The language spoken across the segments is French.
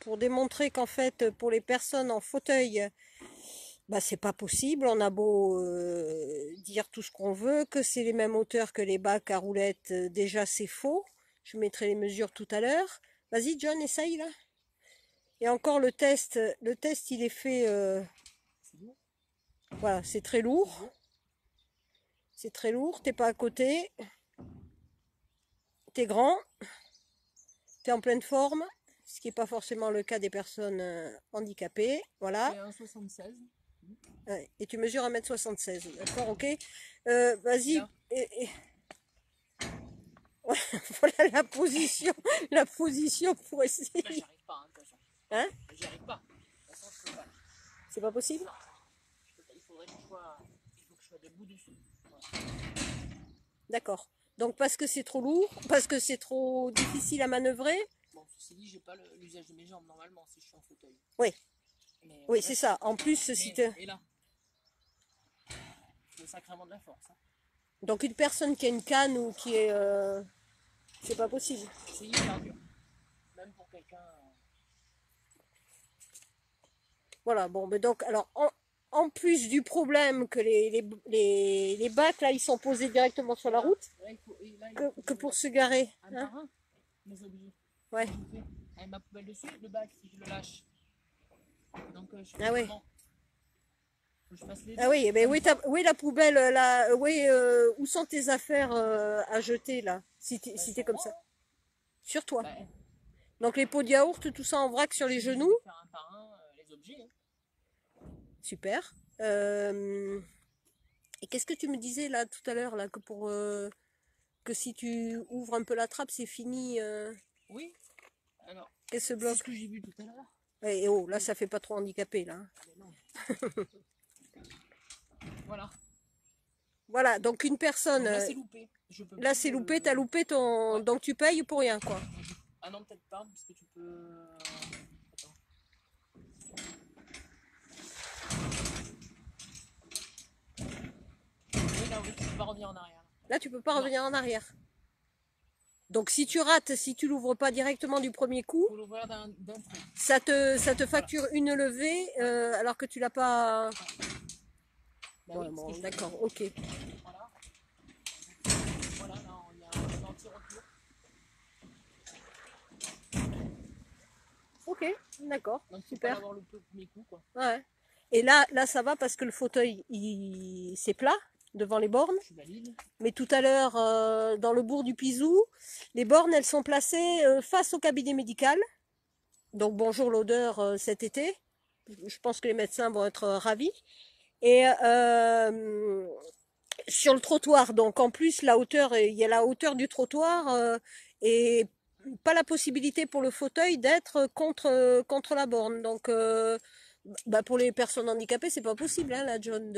pour démontrer qu'en fait, pour les personnes en fauteuil, bah, c'est pas possible. On a beau dire tout ce qu'on veut, que c'est les mêmes hauteurs que les bacs à roulettes, déjà c'est faux. Je mettrai les mesures tout à l'heure. Vas-y, John, essaye là. Et encore le test il est fait. Voilà, c'est très lourd. C'est très lourd, t'es pas à côté. T'es grand. T'es en pleine forme. Ce qui n'est pas forcément le cas des personnes handicapées. Voilà. Et 1,76. Ouais, et tu mesures 1,76 m. D'accord, ok. Vas-y. Ouais, voilà la position pour essayer. Bah, j'y arrive pas, hein, de toute façon. Hein? J'y arrive pas. De toute façon, je peux pas. C'est pas possible? Non, je peux pas. Il faudrait que je sois debout dessus. Voilà. D'accord. Donc parce que c'est trop lourd, parce que c'est trop difficile à manœuvrer. Bon, ceci dit, j'ai pas l'usage de mes jambes normalement si je suis en fauteuil. Oui. Mais, Oui, c'est ça. En plus, si te... Et là, je veux sacrément de la force. Hein. Donc une personne qui a une canne ou qui est... c'est pas possible. C'est hyper dur. Même pour quelqu'un... Voilà, bon, mais donc, alors, en plus du problème que les bacs, là, ils sont posés directement sur la route, que pour se garer. Un par un, mes objets. Ouais. Avec ma poubelle dessus, le bac, si je le lâche. Donc, je fais Ah ouais. comment? Faut que je fasse les deux. Ah oui, mais oui, la poubelle, là, oui, où sont tes affaires à jeter, là, si t'es comme ça? Sur toi. Bah, Donc les pots de yaourt, tout ça en vrac sur les genoux. Faire un par un les objets. Hein. Super. Et qu'est-ce que tu me disais là tout à l'heure là que pour que si tu ouvres un peu la trappe, c'est fini. Oui. Alors, Qu'elle se c'est bloque. ce que j'ai vu tout à l'heure. Et oh, là ça fait pas trop handicapé là. Voilà. Voilà, donc une personne. Donc là c'est loupé. Là c'est loupé, t'as loupé ton. Ouais. Donc tu payes pour rien quoi. Ah non, peut-être pas, parce que tu peux. Attends. Oui, là, oui, tu peux pas revenir en arrière. Là, tu peux pas revenir en arrière. Donc, si tu rates, si tu l'ouvres pas directement du premier coup, faut l'ouvrir d'un trait. ça te facture une levée alors que tu l'as pas. Bah Ouais, oui, bon, d'accord, ok. Voilà. Voilà, là, il y a un anti-retour. Ok, d'accord, Donc, faut super. pas l'avoir le premier coup, quoi. Ouais. Et là, ça va parce que le fauteuil, c'est plat devant les bornes. Je valide. Mais tout à l'heure, dans le bourg du Pizou, les bornes, elles sont placées face au cabinet médical. Donc bonjour l'odeur cet été. Je pense que les médecins vont être ravis. Et sur le trottoir, donc en plus la hauteur, il y a la hauteur du trottoir et pas la possibilité pour le fauteuil d'être contre la borne. Donc bah pour les personnes handicapées, c'est pas possible, hein, là, John,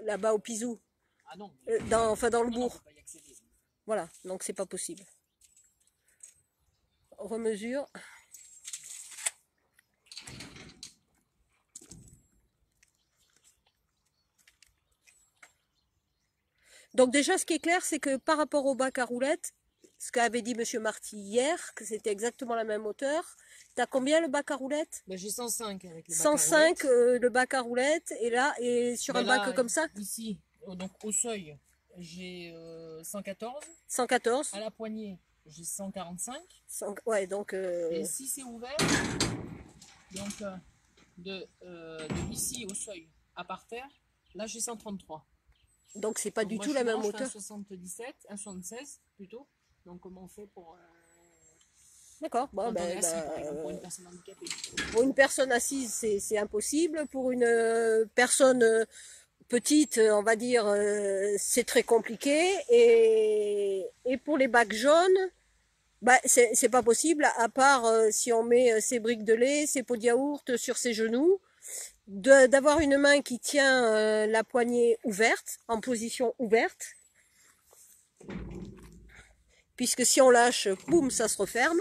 là-bas au Pizou. Ah non. Enfin dans le bourg. On peut pas y accéder. Voilà, donc c'est pas possible. Remesure. Donc déjà, ce qui est clair, c'est que par rapport au bac à roulettes, ce qu'avait dit Monsieur Marty hier, que c'était exactement la même hauteur. T'as combien le bac à roulettes? Bah, j'ai 105 avec le bac 105 le bac à roulettes, et là, et sur un bac comme ça? Ici, donc au seuil, j'ai 114. 114. À la poignée, j'ai 145. Ouais, donc... Et si c'est ouvert, donc de ici au seuil à parterre, là j'ai 133. Donc c'est pas donc du moi, tout la même hauteur. 1,76 plutôt. Donc comment on fait pour... D'accord. Bon, ben, assis, par exemple, pour une personne handicapée. Pour une personne assise, c'est impossible. Pour une personne petite, on va dire, c'est très compliqué. Et pour les bacs jaunes, bah, c'est pas possible, à part si on met ses briques de lait, ses pots de yaourt sur ses genoux, d'avoir une main qui tient la poignée ouverte, en position ouverte. Puisque si on lâche, boum, ça se referme.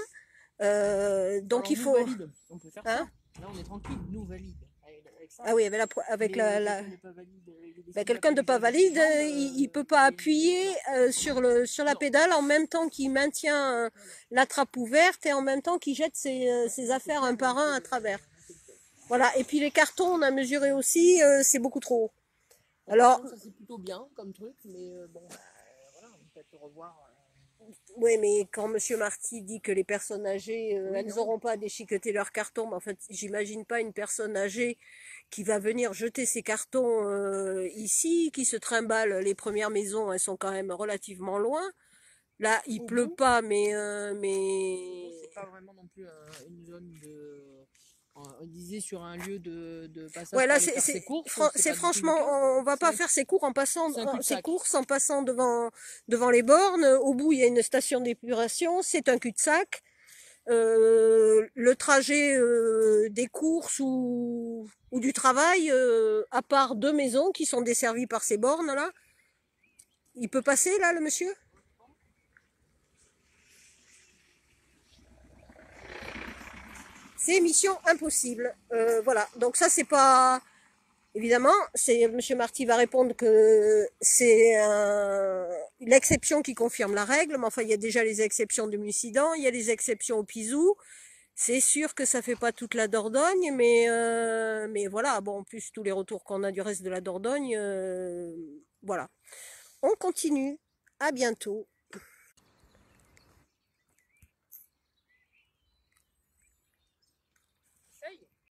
Donc alors, il faut... Valide. On peut faire ça. Là, on est tranquille. Nous valide. Avec avec ça. Ah oui, avec Mais quelqu'un de pas valide, il décide quelqu'un de d'appuyer pas juste avec ses valide, jambes, il peut pas il est appuyer sur la non, pédale en même temps qu'il maintient non, non. la trappe ouverte et en même temps qu'il jette ses On fait affaires un faire, mais par un à travers. on fait le faire. Voilà. Et puis les cartons, on a mesuré aussi, c'est beaucoup trop haut. Bon, par Alors, contre, ça c'est plutôt bien comme truc, mais bon, voilà, on peut peut-être revoir. oui, mais quand Monsieur Marty dit que les personnes âgées, Oui, elles non. n'auront pas à déchiqueter leurs cartons, mais en fait, j'imagine pas une personne âgée qui va venir jeter ses cartons ici, qui se trimballe. Les premières maisons, elles sont quand même relativement loin. Là, il Au pleut bout, pas, c'est pas vraiment non plus une zone de. On disait sur un lieu de passage ouais, pour là, aller faire ses courses, c'est c'est pas du tout le franchement, cas. on va pas faire ses cours en passant, C'est un ses cul-de-sac. courses en passant devant les bornes. Au bout, il y a une station d'épuration. C'est un cul-de-sac. Le trajet des courses ou du travail, à part deux maisons qui sont desservies par ces bornes là, il peut passer là, le monsieur? C'est mission impossible. Voilà. Donc ça, c'est pas évidemment. C'est Monsieur Marty va répondre que c'est l'exception qui confirme la règle. Mais enfin, il y a déjà les exceptions du Mussidan, il y a les exceptions au Pisou. C'est sûr que ça fait pas toute la Dordogne, mais voilà. Bon, en plus tous les retours qu'on a du reste de la Dordogne, voilà. On continue. À bientôt.